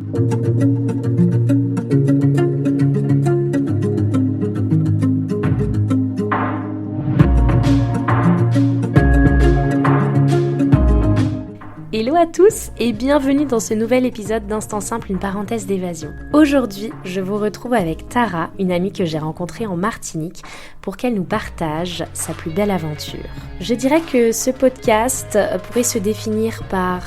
Hello à tous et bienvenue dans ce nouvel épisode d'Instant Simple, une parenthèse d'évasion. Aujourd'hui, je vous retrouve avec Tara, une amie que j'ai rencontrée en Martinique, pour qu'elle nous partage sa plus belle aventure. Je dirais que ce podcast pourrait se définir par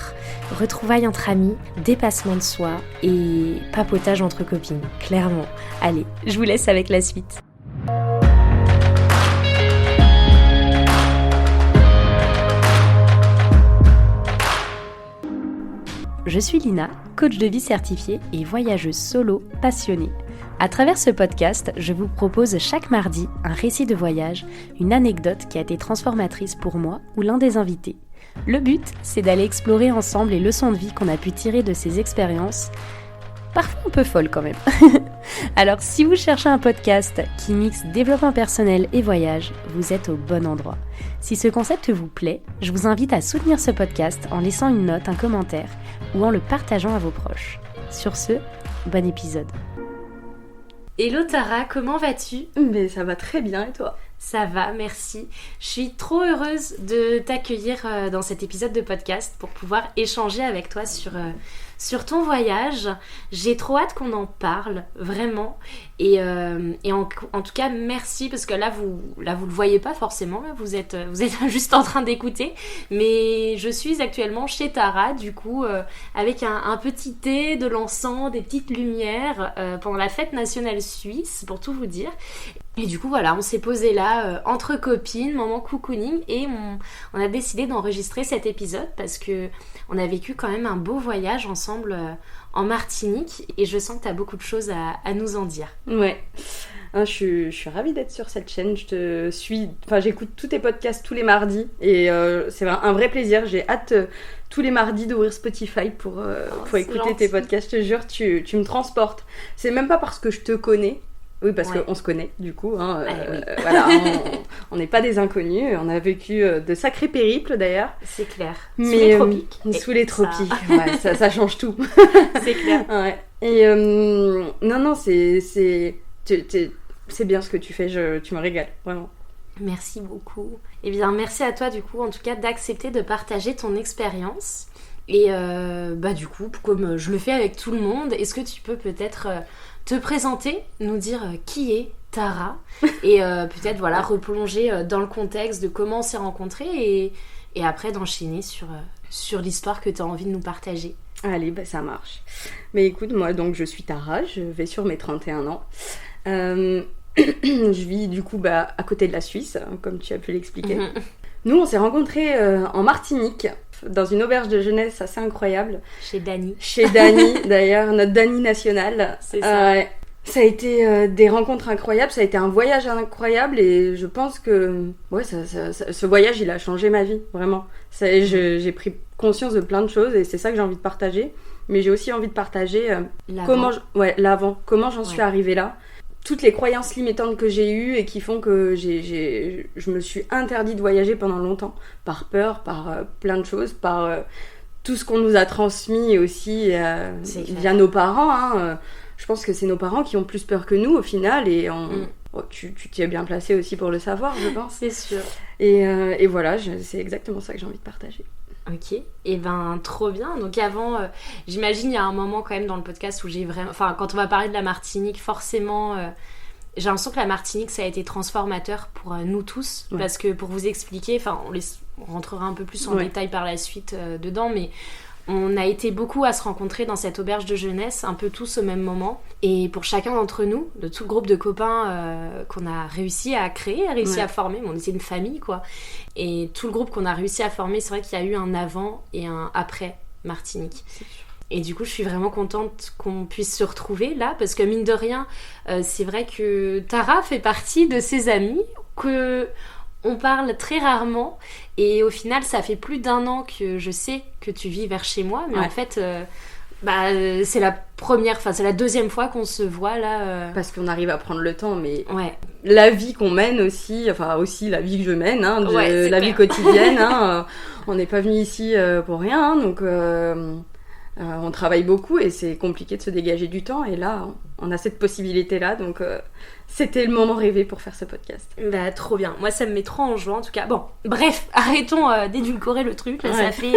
retrouvailles entre amis, dépassement de soi et papotage entre copines, clairement. Allez, je vous laisse avec la suite. Je suis Lina, coach de vie certifiée et voyageuse solo passionnée. À travers ce podcast, je vous propose chaque mardi un récit de voyage, une anecdote qui a été transformatrice pour moi ou l'un des invités. Le but, c'est d'aller explorer ensemble les leçons de vie qu'on a pu tirer de ces expériences, parfois un peu folles quand même. Alors si vous cherchez un podcast qui mixe développement personnel et voyage, vous êtes au bon endroit. Si ce concept vous plaît, je vous invite à soutenir ce podcast en laissant une note, un commentaire ou en le partageant à vos proches. Sur ce, bon épisode. Hello Tara, comment vas-tu ? Mais ça va très bien et toi ? Ça va, merci. Je suis trop heureuse de t'accueillir dans cet épisode de podcast pour pouvoir échanger avec toi sur ton voyage. J'ai trop hâte qu'on en parle, vraiment. Et en tout cas, merci, parce que là, vous le voyez pas forcément, vous êtes juste en train d'écouter. Mais je suis actuellement chez Tara, du coup, avec un petit thé, de l'encens, des petites lumières, pendant la fête nationale suisse, pour tout vous dire. Et du coup, voilà, on s'est posé là, entre copines, moment cocooning, et on a décidé d'enregistrer cet épisode parce que on a vécu quand même un beau voyage ensemble en Martinique, et je sens que tu as beaucoup de choses à nous en dire. Ouais, je suis ravie d'être sur cette chaîne, j'écoute tous tes podcasts tous les mardis, et c'est un vrai plaisir, j'ai hâte tous les mardis d'ouvrir Spotify pour écouter gentil. Tes podcasts, je te jure, tu me transportes. C'est même pas parce que je te connais. Oui, parce qu'on se connaît, du coup. Oui. Voilà, on n'est pas des inconnus. On a vécu de sacrés périples, d'ailleurs. C'est clair. Mais, sous les tropiques. Sous les tropiques, ouais, ça change tout. C'est clair. Ouais. Et non, c'est bien ce que tu fais. Tu me régales, vraiment. Merci beaucoup. Eh bien, merci à toi, du coup, en tout cas, d'accepter de partager ton expérience. Et du coup, comme je le fais avec tout le monde, est-ce que tu peux peut-être te présenter, nous dire qui est Tara, et peut-être replonger dans le contexte de comment on s'est rencontrés, et après d'enchaîner sur l'histoire que tu as envie de nous partager. Allez, ça marche. Mais écoute, moi donc je suis Tara, je vais sur mes 31 ans. Je vis du coup à côté de la Suisse, comme tu as pu l'expliquer. Nous, on s'est rencontrés en Martinique, dans une auberge de jeunesse assez incroyable. Chez Dany. Chez Dany, d'ailleurs, notre Dany national. C'est ça. Ça a été des rencontres incroyables, ça a été un voyage incroyable, et je pense que ce voyage, il a changé ma vie, vraiment. J'ai pris conscience de plein de choses, et c'est ça que j'ai envie de partager. Mais j'ai aussi envie de partager comment j'en suis arrivée là. Toutes les croyances limitantes que j'ai eues et qui font que je me suis interdit de voyager pendant longtemps, par peur, par plein de choses, par tout ce qu'on nous a transmis aussi via nos parents. Je pense que c'est nos parents qui ont plus peur que nous au final, et tu t'y es bien placé aussi pour le savoir, je pense. C'est sûr. Et voilà, c'est exactement ça que j'ai envie de partager. Ok, et trop bien. Donc avant, j'imagine il y a un moment quand même dans le podcast où quand on va parler de la Martinique, forcément, j'ai l'impression que la Martinique, ça a été transformateur pour nous tous, parce que pour vous expliquer, on rentrera un peu plus en détail par la suite dedans, mais on a été beaucoup à se rencontrer dans cette auberge de jeunesse, un peu tous au même moment. Et pour chacun d'entre nous, de tout le groupe de copains qu'on a réussi à créer, à former, on était une famille, quoi. Et tout le groupe qu'on a réussi à former, c'est vrai qu'il y a eu un avant et un après Martinique. C'est sûr. Et du coup, je suis vraiment contente qu'on puisse se retrouver là, parce que mine de rien, c'est vrai que Tara fait partie de ces amis on parle très rarement, et au final ça fait plus d'1 an que je sais que tu vis vers chez moi, mais en fait c'est la deuxième fois qu'on se voit là. Parce qu'on arrive à prendre le temps, mais la vie qu'on mène aussi la vie que je mène, vie quotidienne, on n'est pas venu ici pour rien, donc On travaille beaucoup et c'est compliqué de se dégager du temps. Et là, on a cette possibilité-là. Donc, c'était le moment rêvé pour faire ce podcast. Bah, trop bien. Moi, ça me met trop en joie, en tout cas. Bon, bref, arrêtons d'édulcorer le truc. Là, ça fait...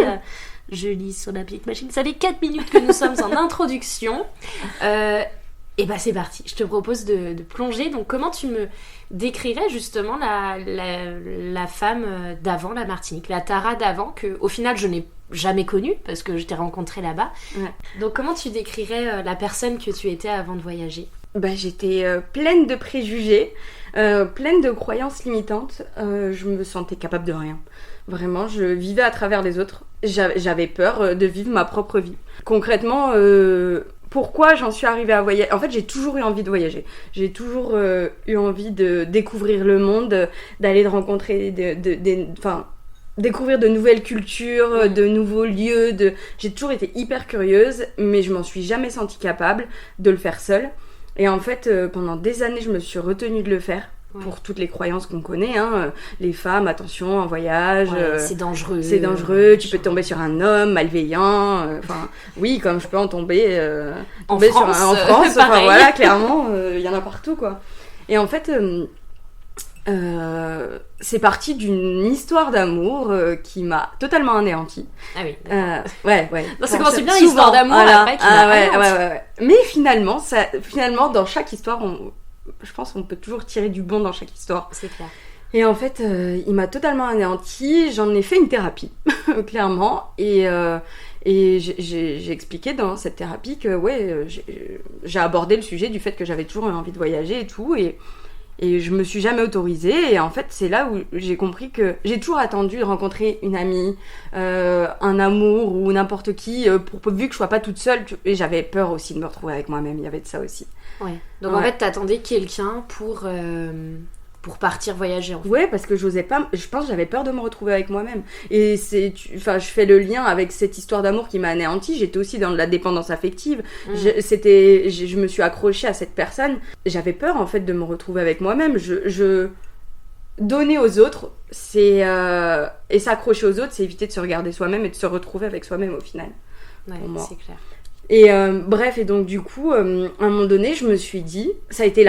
je lis sur la petite machine. Ça fait 4 minutes que nous sommes en introduction. Et bah, c'est parti. Je te propose de plonger. Donc, comment tu me décrirais justement la femme d'avant la Martinique, la Tara d'avant, que au final, je n'ai jamais connue parce que je t'ai rencontrée là-bas. Ouais. Donc, comment tu décrirais la personne que tu étais avant de voyager ? Bah, j'étais pleine de préjugés, pleine de croyances limitantes. Je me sentais capable de rien. Vraiment, je vivais à travers les autres. J'avais peur de vivre ma propre vie. Concrètement, pourquoi j'en suis arrivée à voyager ? En fait, j'ai toujours eu envie de voyager. J'ai toujours eu envie de découvrir le monde, d'aller de rencontrer découvrir de nouvelles cultures, de nouveaux lieux. J'ai toujours été hyper curieuse, mais je m'en suis jamais sentie capable de le faire seule. Et en fait, pendant des années, je me suis retenue de le faire. Pour toutes les croyances qu'on connaît, hein. Les femmes, attention, en voyage, c'est dangereux. C'est dangereux, tu peux tomber sur un homme malveillant. Oui, comme je peux en tomber, en France, enfin voilà, clairement, il y en a partout, quoi. Et en fait, c'est parti d'une histoire d'amour qui m'a totalement anéantie. Ah oui. Ouais. Non, ça commence bien l'histoire d'amour, voilà. après, qui m'a anéantie. Ouais. Mais finalement, dans chaque histoire, je pense qu'on peut toujours tirer du bon dans chaque histoire. C'est clair. Et en fait, il m'a totalement anéantie. J'en ai fait une thérapie, clairement. Et j'ai expliqué dans cette thérapie que j'ai abordé le sujet du fait que j'avais toujours eu envie de voyager et tout. Et je me suis jamais autorisée. Et en fait, c'est là où j'ai compris que j'ai toujours attendu de rencontrer une amie, un amour ou n'importe qui, vu que je sois pas toute seule. Et j'avais peur aussi de me retrouver avec moi-même. Il y avait de ça aussi. Ouais. Donc en fait, t'attendais quelqu'un pour partir voyager. En fait. Ouais, parce que j'osais pas. Je pense que j'avais peur de me retrouver avec moi-même. Et je fais le lien avec cette histoire d'amour qui m'a anéantie. J'étais aussi dans de la dépendance affective. Je me suis accrochée à cette personne. J'avais peur en fait de me retrouver avec moi-même. Donner aux autres, et s'accrocher aux autres, c'est éviter de se regarder soi-même et de se retrouver avec soi-même au final. Ouais, c'est clair. Et bref, et donc du coup, à un moment donné, je me suis dit, ça a été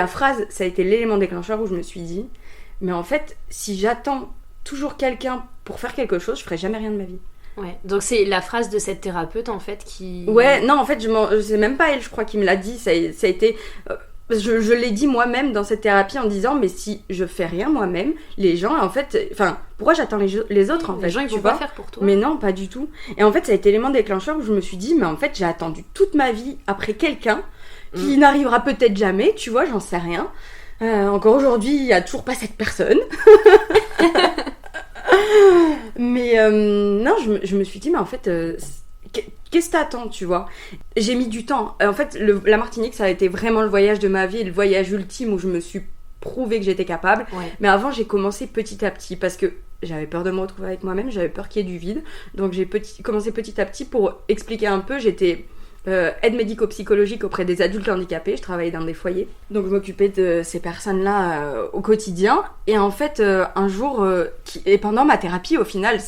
l'élément déclencheur où je me suis dit, mais en fait, si j'attends toujours quelqu'un pour faire quelque chose, je ferai jamais rien de ma vie. Ouais, donc c'est la phrase de cette thérapeute en fait qui... Ouais, non, en fait, c'est même pas elle, je crois, qui me l'a dit, ça a été... Je l'ai dit moi-même dans cette thérapie en disant, mais si je fais rien moi-même, les gens, en fait... Enfin, pourquoi j'attends les autres, en fait ? Les gens, ils vont pas faire pour toi. Mais non, pas du tout. Et en fait, ça a été l'élément déclencheur où je me suis dit, mais en fait, j'ai attendu toute ma vie après quelqu'un qui n'arrivera peut-être jamais, tu vois, j'en sais rien. Encore aujourd'hui, il n'y a toujours pas cette personne. Mais non, je me suis dit, mais en fait... Qu'est-ce que t'attends, tu vois ? J'ai mis du temps. En fait, la Martinique, ça a été vraiment le voyage de ma vie, le voyage ultime où je me suis prouvé que j'étais capable. Ouais. Mais avant, j'ai commencé petit à petit parce que j'avais peur de me retrouver avec moi-même, j'avais peur qu'il y ait du vide. Donc, j'ai commencé petit à petit pour expliquer un peu. J'étais aide médico-psychologique auprès des adultes handicapés. Je travaillais dans des foyers. Donc, je m'occupais de ces personnes-là au quotidien. Et en fait, un jour, et pendant ma thérapie, au final,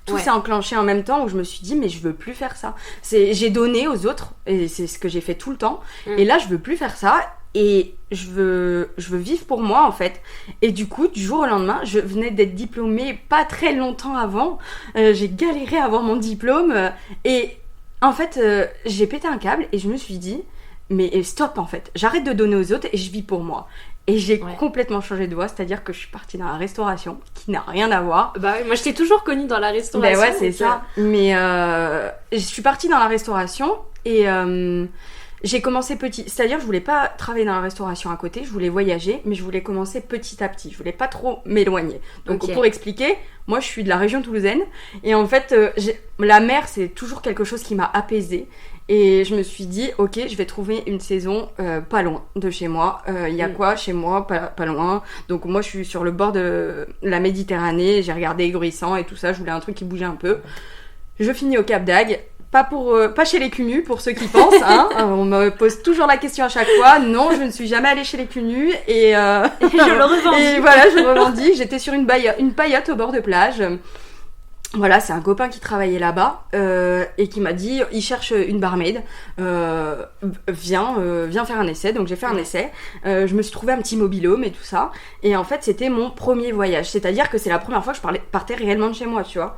tout s'est enclenché en même temps où je me suis dit, mais je veux plus faire ça. J'ai donné aux autres, et c'est ce que j'ai fait tout le temps. Et là, je veux plus faire ça. Et je veux vivre pour moi, en fait. Et du coup, du jour au lendemain, je venais d'être diplômée pas très longtemps avant. J'ai galéré à avoir mon diplôme. Et en fait, j'ai pété un câble et je me suis dit, mais stop, en fait. J'arrête de donner aux autres et je vis pour moi. Et j'ai complètement changé de voie, c'est-à-dire que je suis partie dans la restauration, qui n'a rien à voir. Bah oui, moi je t'ai toujours connue dans la restauration. Ben ouais, c'est ça. Mais je suis partie dans la restauration et j'ai commencé petit. C'est-à-dire, je voulais pas travailler dans la restauration à côté, je voulais voyager, mais je voulais commencer petit à petit. Je voulais pas trop m'éloigner. Donc pour expliquer, moi je suis de la région toulousaine et en fait, la mer c'est toujours quelque chose qui m'a apaisée. Et je me suis dit, ok, je vais trouver une saison pas loin de chez moi. Il y a quoi chez moi, pas loin. Donc moi, je suis sur le bord de la Méditerranée. J'ai regardé Égorissant et tout ça. Je voulais un truc qui bougeait un peu. Je finis au Cap d'Agde. Pas chez les Cunus, pour ceux qui pensent. Hein. On me pose toujours la question à chaque fois. Non, je ne suis jamais allée chez les Cunus. Et je le revendique. Et voilà, je le revendique. J'étais sur une paillote au bord de plage. Voilà, c'est un copain qui travaillait là-bas et qui m'a dit, il cherche une barmaid, viens faire un essai. Donc j'ai fait un essai, je me suis trouvé un petit mobil-home et tout ça. Et en fait, c'était mon premier voyage, c'est-à-dire que c'est la première fois que je partais réellement de chez moi, tu vois.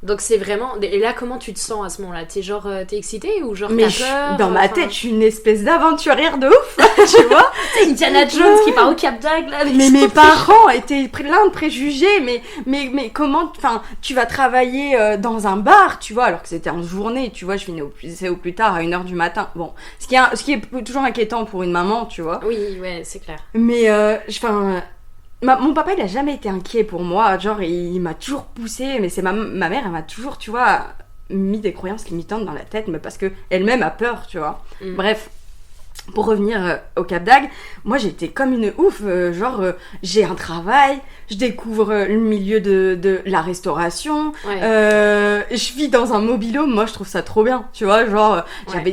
Donc c'est vraiment... Et là, comment tu te sens à ce moment-là? T'es genre, t'es excitée ou genre Mais t'as peur? dans ma tête, je suis une espèce d'aventurière de ouf, tu vois. C'est Indiana Jones qui part au Cap d'Agde, là, avec Mais son mes fils. parents étaient plein de préjugés, mais comment, enfin, tu vas travailler dans un bar, tu vois, alors que c'était en journée, tu vois, je finis au plus tard à 1h du matin. Bon, ce qui est toujours inquiétant pour une maman, tu vois. Oui, ouais, c'est clair. Mais, enfin... mon papa, il a jamais été inquiet pour moi. Genre, il m'a toujours poussé. Mais c'est ma mère, elle m'a toujours, tu vois, mis des croyances limitantes dans la tête. Mais parce que elle-même a peur, tu vois. Bref. Pour revenir au Cap d'Agde, moi j'étais comme une ouf, j'ai un travail, je découvre le milieu de la restauration, je vis dans un mobil-home, moi je trouve ça trop bien, tu vois,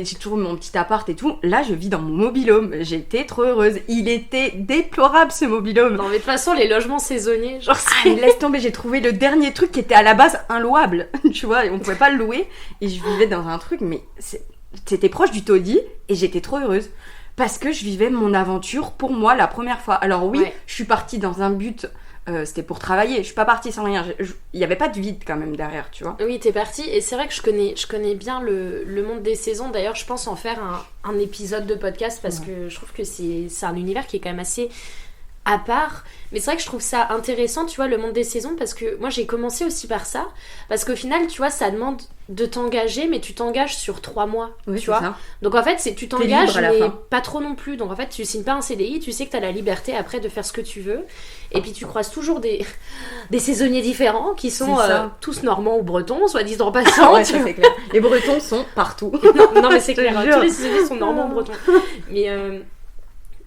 j'ai toujours mon petit appart et tout, là je vis dans mon mobil-home, j'étais trop heureuse, il était déplorable ce mobil-home. Non mais de toute façon les logements saisonniers, genre mais laisse tomber, j'ai trouvé le dernier truc qui était à la base inlouable, tu vois, on pouvait pas le louer, et je vivais dans un truc, mais c'était proche du taudis et j'étais trop heureuse parce que je vivais mon aventure pour moi la première fois. Alors oui, je suis partie dans un but, c'était pour travailler, je suis pas partie sans rien, il y avait pas de vide quand même derrière, tu vois. Oui, t'es partie et c'est vrai que je connais bien le monde des saisons. D'ailleurs, je pense en faire un épisode de podcast parce que je trouve que c'est un univers qui est quand même assez à part, mais c'est vrai que je trouve ça intéressant, tu vois, le monde des saisons, parce que moi j'ai commencé aussi par ça, parce qu'au final, tu vois, ça demande de t'engager, mais tu t'engages sur 3 mois, tu vois. Ça. Donc en fait, tu t'engages, mais pas trop non plus. Donc en fait, tu signes pas un CDI, tu sais que t'as la liberté après de faire ce que tu veux, et puis tu croises toujours des saisonniers différents qui sont tous normands ou bretons, soit dit en passant. Ouais, ça c'est clair. Les Bretons sont partout. non mais c'est clair, tous les saisonniers sont normands ou bretons. Mais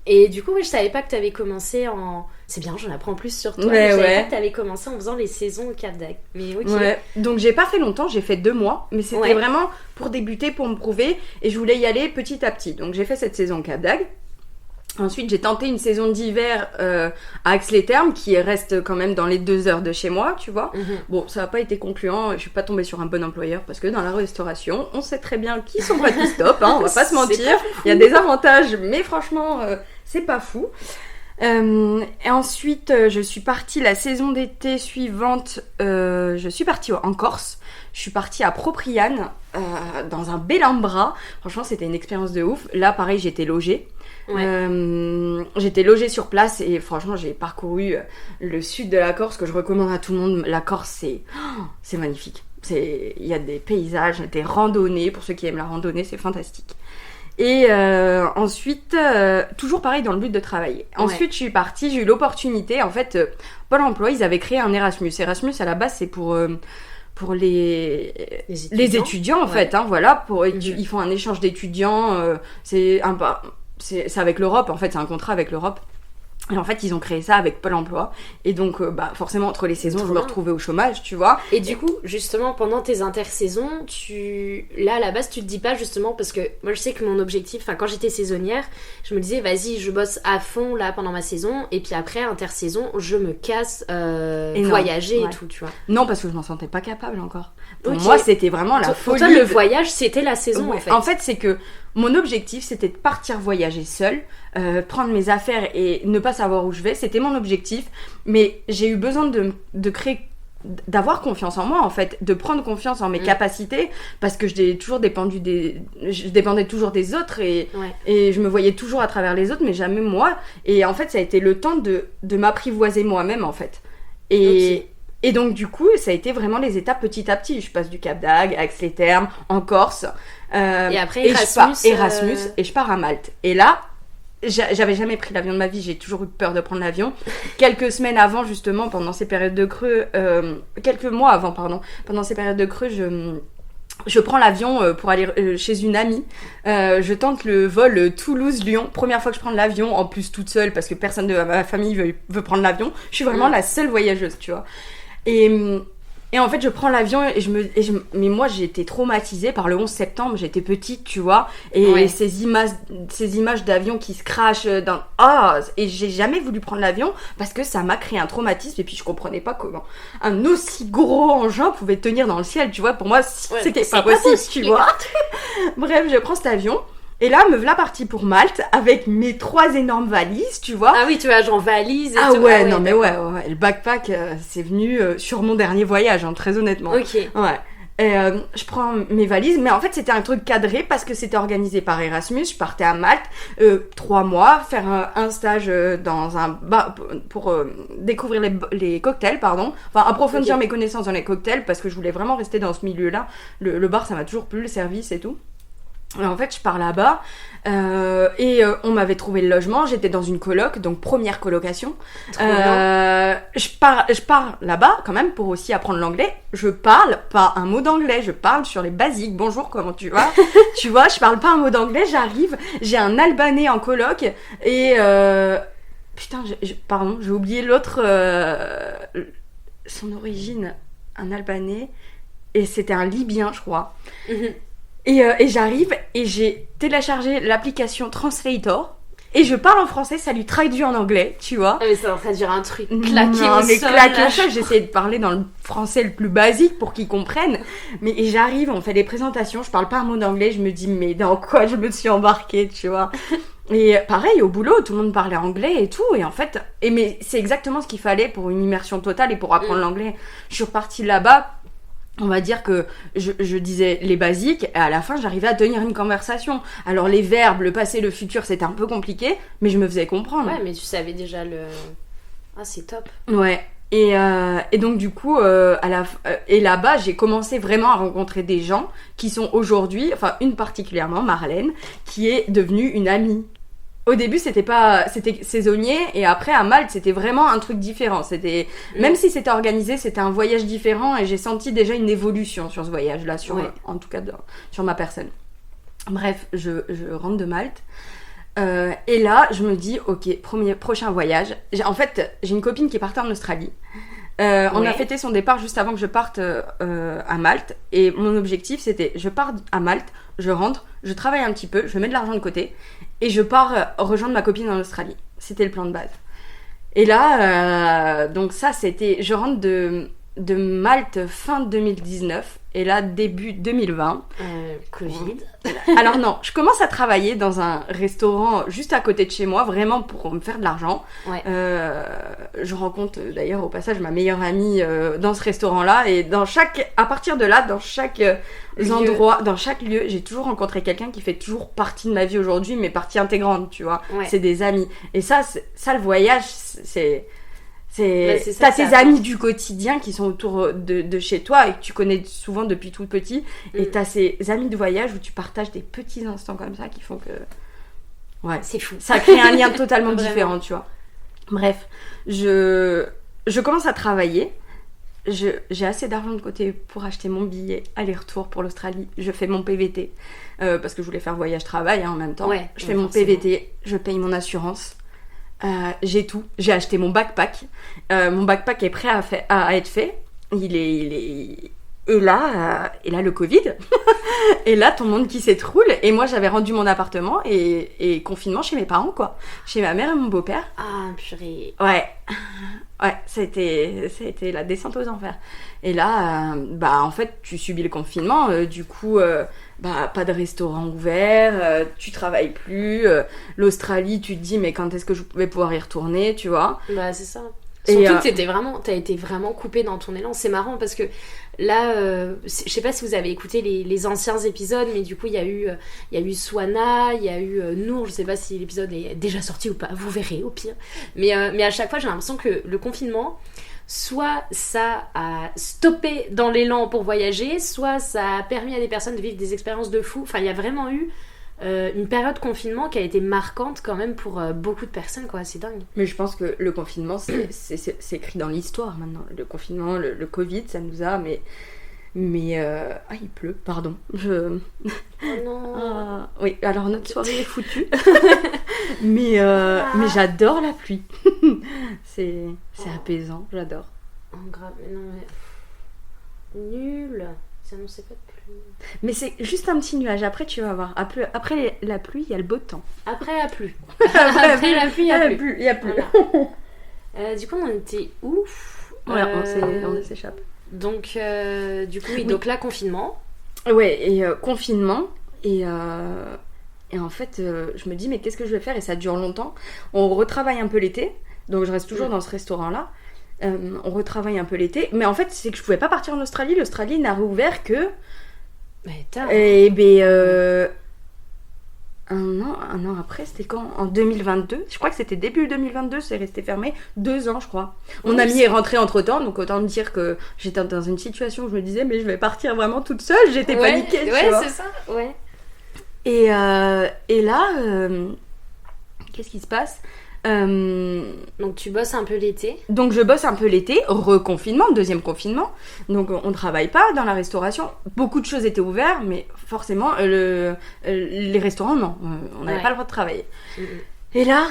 et du coup, je savais pas que t'avais commencé en... C'est bien, j'en apprends plus sur toi. Je savais pas que t'avais commencé en faisant les saisons au Cap d'Agde. Mais ok. Ouais. Donc j'ai pas fait longtemps, j'ai fait 2 mois. Mais c'était vraiment pour débuter, pour me prouver. Et je voulais y aller petit à petit. Donc j'ai fait cette saison au Cap d'Agde. Ensuite, j'ai tenté une saison d'hiver à Aix-les-Thermes, qui reste quand même dans les 2 heures de chez moi, tu vois. Bon, ça n'a pas été concluant, je suis pas tombée sur un bon employeur, parce que dans la restauration, on sait très bien qu'ils sont pas tous top, hein, on va pas se mentir. Il y a des avantages, mais franchement, c'est pas fou. Et ensuite, je suis partie la saison d'été suivante, je suis partie en Corse. Je suis partie à Propriane, dans un bel ambra. Franchement, c'était une expérience de ouf. Là, pareil, j'étais logée. J'étais logée sur place et franchement, j'ai parcouru le sud de la Corse, que je recommande à tout le monde. La Corse, c'est magnifique. Il y a des paysages, des randonnées. Pour ceux qui aiment la randonnée, c'est fantastique. Et ensuite, toujours pareil dans le but de travailler. Ensuite, je suis partie, j'ai eu l'opportunité. En fait, Pôle emploi, ils avaient créé un Erasmus. Erasmus, à la base, c'est pour les étudiants en fait, hein, voilà. Ils font un échange d'étudiants. C'est avec l'Europe, en fait, c'est un contrat avec l'Europe. Et en fait, ils ont créé ça avec Pôle emploi. Et donc, forcément, entre les saisons, je me retrouvais au chômage, tu vois. Et du coup, justement, pendant tes intersaisons, là, à la base, tu te dis pas, justement, parce que moi, je sais que mon objectif, quand j'étais saisonnière, je me disais, vas-y, je bosse à fond, là, pendant ma saison. Et puis après, intersaison, je me casse, voyager et tout, tu vois. Non, parce que je m'en sentais pas capable encore. Pour moi, c'était vraiment la folie. Pour toi, le voyage, c'était la saison, en fait. En fait, c'est que mon objectif, c'était de partir voyager seule, prendre mes affaires et ne pas savoir où je vais. C'était mon objectif. Mais j'ai eu besoin de créer, d'avoir confiance en moi, en fait, de prendre confiance en mes capacités, parce que je dépendais toujours des autres et je me voyais toujours à travers les autres, mais jamais moi. Et en fait, ça a été le temps de m'apprivoiser moi-même, en fait. Et donc, du coup, ça a été vraiment les étapes petit à petit. Je passe du Cap d'Agde, à Aix-les-Thermes, en Corse. Et après, Erasmus, et je pars à Malte. Et là, j'avais jamais pris l'avion de ma vie, j'ai toujours eu peur de prendre l'avion. Quelques semaines avant, justement, pendant ces périodes de creux, quelques mois avant, pardon, pendant ces périodes de creux, je prends l'avion pour aller chez une amie. Je tente le vol Toulouse-Lyon. Première fois que je prends l'avion, en plus toute seule, parce que personne de ma famille veut prendre l'avion. Je suis vraiment la seule voyageuse, tu vois. Et Et en fait, je prends l'avion mais moi, j'ai été traumatisée par le 11 septembre. J'étais petite, tu vois. Et ces images d'avions qui se crachent et j'ai jamais voulu prendre l'avion parce que ça m'a créé un traumatisme. Et puis, je comprenais pas comment un aussi gros engin pouvait tenir dans le ciel, tu vois. Pour moi, c'était pas possible, tu vois. Bref, je prends cet avion. Et là, me voilà partie pour Malte avec mes 3 énormes valises, tu vois. Ah oui, tu vois, genre valise et tout. Le backpack, c'est venu sur mon dernier voyage, hein, très honnêtement. Ok. Ouais. Et je prends mes valises, mais en fait, c'était un truc cadré parce que c'était organisé par Erasmus. Je partais à Malte 3 mois, faire un stage dans un bar pour découvrir les cocktails, pardon. Enfin, approfondir mes connaissances dans les cocktails parce que je voulais vraiment rester dans ce milieu-là. Le bar, ça m'a toujours plu, le service et tout. Et en fait, je pars là-bas on m'avait trouvé le logement. J'étais dans une coloc, donc première colocation. Je pars là-bas quand même pour aussi apprendre l'anglais. Je parle pas un mot d'anglais. Je parle sur les basiques. Bonjour, comment tu vas? Tu vois, je parle pas un mot d'anglais. J'arrive, j'ai un Albanais en coloc et putain, pardon, j'ai oublié l'autre. Son origine, un Albanais et c'était un Libyen, je crois. Et j'arrive et j'ai téléchargé l'application Translator et je parle en français, ça lui traduit en anglais, tu vois. Ah mais ça va traduire un truc claqué au sol. Claqué au sol, j'essayais de parler dans le français le plus basique pour qu'ils comprennent. Et j'arrive, on fait des présentations, je parle pas un mot d'anglais, je me dis mais dans quoi je me suis embarquée, tu vois. Et pareil, au boulot, tout le monde parlait anglais et tout. Et en fait, mais c'est exactement ce qu'il fallait pour une immersion totale et pour apprendre l'anglais. Je suis repartie là-bas. On va dire que je disais les basiques et à la fin j'arrivais à tenir une conversation. Alors les verbes, le passé, le futur, c'était un peu compliqué, mais je me faisais comprendre. Ouais, mais tu savais déjà Ah, c'est top. Ouais. Et donc du coup, et là-bas, j'ai commencé vraiment à rencontrer des gens qui sont aujourd'hui, enfin une particulièrement, Marlène, qui est devenue une amie. Au début, c'était saisonnier et après à Malte, c'était vraiment un truc différent. Même si c'était organisé, c'était un voyage différent et j'ai senti déjà une évolution sur ce voyage-là, en tout cas sur ma personne. Bref, je rentre de Malte et là, je me dis, ok, prochain voyage. J'ai une copine qui est partie en Australie. On a fêté son départ juste avant que je parte à Malte et mon objectif c'était je pars à Malte, je rentre, je travaille un petit peu, je mets de l'argent de côté et je pars rejoindre ma copine en Australie. C'était le plan de base. Et là, donc ça c'était, je rentre de Malte fin 2019 et là début 2020. Covid. Alors non, je commence à travailler dans un restaurant juste à côté de chez moi, vraiment pour me faire de l'argent. Ouais. Je rencontre d'ailleurs au passage ma meilleure amie dans ce restaurant-là et à partir de là, dans chaque endroit, dans chaque lieu, j'ai toujours rencontré quelqu'un qui fait toujours partie de ma vie aujourd'hui, mais partie intégrante, tu vois. Ouais. C'est des amis. Et ça le voyage, t'as tes amis du quotidien qui sont autour de chez toi et que tu connais souvent depuis tout petit et t'as ces amis de voyage où tu partages des petits instants comme ça qui font que c'est fou, ça crée un lien totalement différent, tu vois. Bref, je commence à travailler, j'ai assez d'argent de côté pour acheter mon billet aller-retour pour l'Australie, je fais mon PVT parce que je voulais faire voyage-travail en même temps, je fais mon PVT, je paye mon assurance. J'ai tout. J'ai acheté mon backpack. Mon backpack est prêt à être fait. Et là, le Covid. Et là, ton monde qui s'écroule. Et moi, j'avais rendu mon appartement et confinement chez mes parents, quoi. Chez ma mère et mon beau-père. Ah, purée. Ouais, ça a été la descente aux enfers. Et là, en fait, tu subis le confinement. Du coup, pas de restaurant ouvert, tu travailles plus. L'Australie, tu te dis, mais quand est-ce que je vais pouvoir y retourner, tu vois? Bah, c'est ça. Surtout que t'as été vraiment coupée dans ton élan. C'est marrant parce que là, je sais pas si vous avez écouté les anciens épisodes, mais du coup, il y a eu Swana, il y a eu Nour. Je sais pas si l'épisode est déjà sorti ou pas. Vous verrez, au pire. Mais à chaque fois, j'ai l'impression que le confinement, soit ça a stoppé dans l'élan pour voyager, soit ça a permis à des personnes de vivre des expériences de fou. Enfin, il y a vraiment eu une période de confinement qui a été marquante quand même pour beaucoup de personnes, quoi. C'est dingue. Mais je pense que le confinement, c'est écrit dans l'histoire maintenant. Le confinement, le Covid, ça nous a... Mais il pleut, pardon. Oh non. Oui, alors notre soirée est foutue. mais j'adore la pluie. C'est apaisant, j'adore. Oh, grave, non mais... Nul. Ça n'annonçait pas de pluie. Mais c'est juste un petit nuage. Après, tu vas voir. Après la pluie, il y a le beau temps. Après la pluie. Après la pluie, il y a plus. Il y a plus. Voilà. Du coup, on était où? Ouais, on s'échappe. Donc, du coup, oui, donc là, confinement. Ouais, et confinement. Et en fait, je me dis, mais qu'est-ce que je vais faire? Et ça dure longtemps. On retravaille un peu l'été. Donc, je reste toujours dans ce restaurant-là. On retravaille un peu l'été. Mais en fait, c'est que je pouvais pas partir en Australie. L'Australie n'a rouvert que... Mais tard. Et ben... un an après, c'était quand? En 2022. Je crois que c'était début 2022, c'est resté fermé 2 ans, je crois. Mon ami est rentré entre temps, donc autant me dire que j'étais dans une situation où je me disais, mais je vais partir vraiment toute seule. J'étais paniquée, tu vois. Ouais, c'est ça. Ouais. Et là, qu'est-ce qui se passe? Donc tu bosses un peu l'été. Donc je bosse un peu l'été, reconfinement, deuxième confinement. Donc on travaille pas dans la restauration. Beaucoup de choses étaient ouvertes, mais forcément les restaurants non, on n'avait pas le droit de travailler. Et là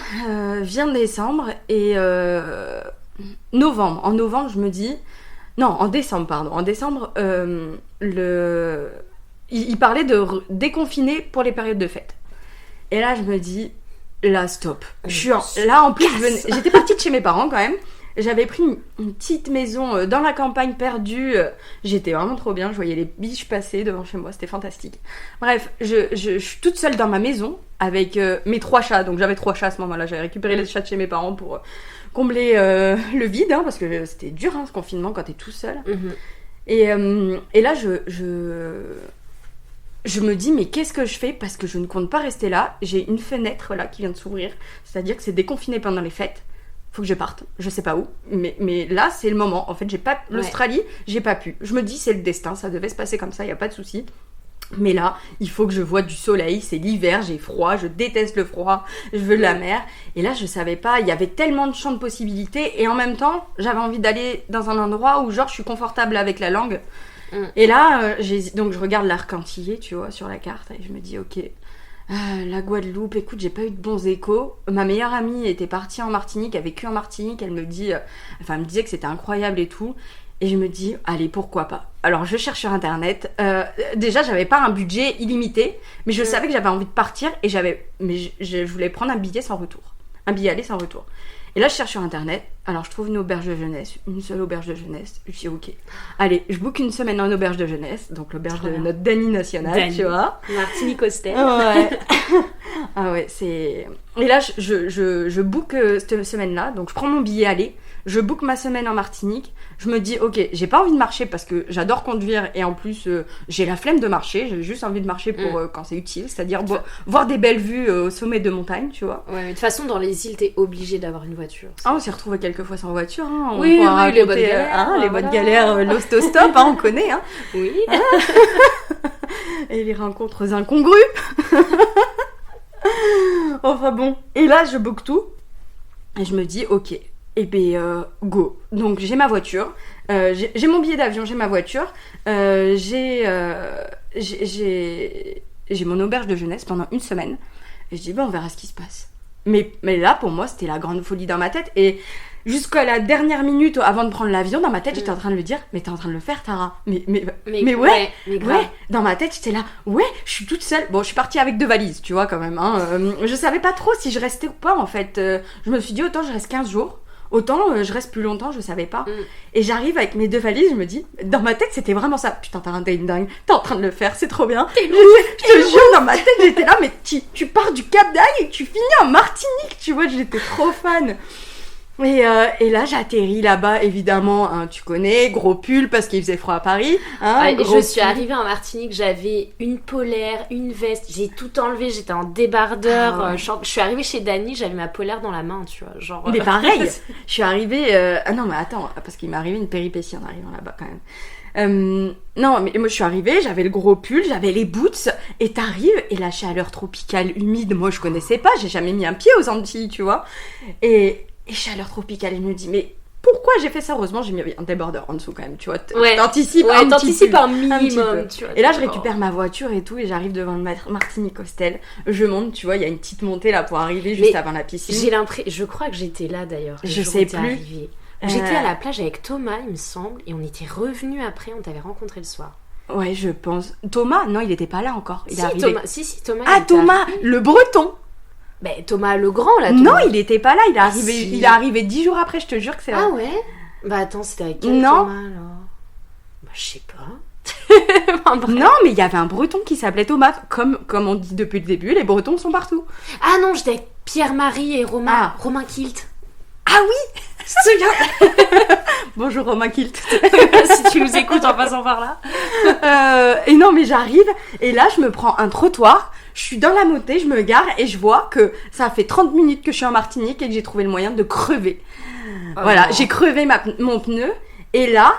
vient décembre et novembre. En novembre je me dis non, en décembre pardon. En décembre il parlait de déconfiner pour les périodes de fête. Et là je me dis là, stop. Là, en plus, j'étais partie de chez mes parents quand même. J'avais pris une petite maison dans la campagne perdue. J'étais vraiment trop bien. Je voyais les biches passer devant chez moi. C'était fantastique. Bref, je suis toute seule dans ma maison avec mes 3 chats. Donc, j'avais 3 chats à ce moment-là. J'avais récupéré les chats de chez mes parents pour combler le vide. Hein, parce que c'était dur, ce confinement, quand t'es tout seul. Mm-hmm. Et là, je me dis, mais qu'est-ce que je fais? Parce que je ne compte pas rester là. J'ai une fenêtre là qui vient de s'ouvrir. C'est-à-dire que c'est déconfiné pendant les fêtes. Faut que je parte. Je sais pas où. Mais là, c'est le moment. En fait, l'Australie, j'ai pas pu. Je me dis, c'est le destin. Ça devait se passer comme ça. Y a pas de souci. Mais là, il faut que je voie du soleil. C'est l'hiver. J'ai froid. Je déteste le froid. Je veux de la mer. Et là, je savais pas. Il y avait tellement de champs de possibilités. Et en même temps, j'avais envie d'aller dans un endroit où, genre, je suis confortable avec la langue. Et là, donc je regarde l'arc antillais, tu vois, sur la carte, et je me dis, ok, la Guadeloupe, écoute, j'ai pas eu de bons échos. Ma meilleure amie était partie en Martinique, a vécu en Martinique, elle me disait que c'était incroyable et tout. Et je me dis, allez, pourquoi pas? Alors, je cherche sur Internet. Déjà, j'avais pas un budget illimité, mais je savais que j'avais envie de partir, et je voulais prendre un billet sans retour. Un billet aller sans retour. Et là, je cherche sur Internet. Alors, je trouve une auberge de jeunesse. Une seule auberge de jeunesse. Je dis, ok. Allez, je book une semaine en auberge de jeunesse. Donc, l'auberge de notre Dany nationale, tu vois. Martinique Hostel. Ouais. Ah ouais, c'est... Et là, je book cette semaine-là. Donc, je prends mon billet aller. Je book ma semaine en Martinique. Je me dis, ok, j'ai pas envie de marcher parce que j'adore conduire. Et en plus, j'ai la flemme de marcher. J'ai juste envie de marcher pour quand c'est utile. C'est-à-dire voir des belles vues au sommet de montagne, tu vois. Ouais, mais de toute façon, dans les îles, t'es obligé d'avoir une voiture. Ah, on s'est retrouvés quelques fois sans voiture. Hein. Oui, les bonnes galères. Les bonnes galères, l'autostop, on connaît. Hein. Oui. Et les rencontres incongrues. Enfin bon. Et là, je book tout. Et je me dis, ok, et ben go. Donc j'ai ma voiture. J'ai mon billet d'avion, j'ai ma voiture. J'ai mon auberge de jeunesse pendant une semaine. Et je dis, on verra ce qui se passe. Mais là, pour moi, c'était la grande folie dans ma tête. Et jusqu'à la dernière minute avant de prendre l'avion, dans ma tête, j'étais en train de me dire, mais t'es en train de le faire, Tara. Mais ouais. Dans ma tête, j'étais là, ouais, je suis toute seule. Bon, je suis partie avec 2 valises, tu vois, quand même. Hein. Je savais pas trop si je restais ou pas, en fait. Je me suis dit, autant je reste 15 jours. Autant je reste plus longtemps, je savais pas. Et j'arrive avec mes 2 valises, je me dis, dans ma tête c'était vraiment ça. Putain, t'es une dingue, t'es en train de le faire, c'est trop bien. Je te jure, dans ma tête j'étais là, mais tu pars du Cap d'Agde et tu finis en Martinique, tu vois, j'étais trop fan. Et là j'atterris là-bas, évidemment, hein, tu connais, gros pull parce qu'il faisait froid à Paris. Hein, je suis arrivée en Martinique, j'avais une polaire, une veste, j'ai tout enlevé, j'étais en débardeur. Ah ouais. Je suis arrivée chez Dany, j'avais ma polaire dans la main, tu vois. Genre, mais pareil, je suis arrivée... Ah non mais attends, parce qu'il m'est arrivé une péripétie en arrivant là-bas quand même. Non mais moi je suis arrivée, j'avais le gros pull, j'avais les boots, et t'arrives, et la chaleur tropicale humide, moi je connaissais pas, j'ai jamais mis un pied aux Antilles, tu vois. Et chaleur tropicale, il me dit, mais pourquoi j'ai fait ça? Heureusement, j'ai mis un débardeur en dessous quand même, tu vois. T'anticipes un minimum, tu vois. Et là, je récupère ma voiture et tout, et j'arrive devant le Martinique Hostel. Je monte, tu vois, il y a une petite montée là pour arriver juste avant la piscine. Je crois que j'étais là d'ailleurs. Je sais plus. J'étais à la plage avec Thomas, il me semble, et on était revenus après, on t'avait rencontré le soir. Ouais, je pense. Thomas, non, il était pas là encore. Il est arrivé. Thomas, Thomas. Ah, Thomas, le breton. Ben, Thomas le grand, là. Thomas. Non, il était pas là, il est arrivé 10 jours après, je te jure que c'est vrai. Ah ouais. Bah attends, c'était avec quel Thomas, alors? Bah, je sais pas. Enfin, non, mais il y avait un breton qui s'appelait Thomas. Comme on dit depuis le début, les bretons sont partout. Ah non, j'étais avec Pierre-Marie et Romain. Romain Kilt. Ah oui. Je me souviens. Bonjour Romain Kilt. Si tu nous écoutes en passant par là. Et non, mais j'arrive, et là, je me prends un trottoir. Je suis dans la montée, je me gare, et je vois que ça fait 30 minutes que je suis en Martinique et que j'ai trouvé le moyen de crever. Voilà, j'ai crevé mon pneu, et là...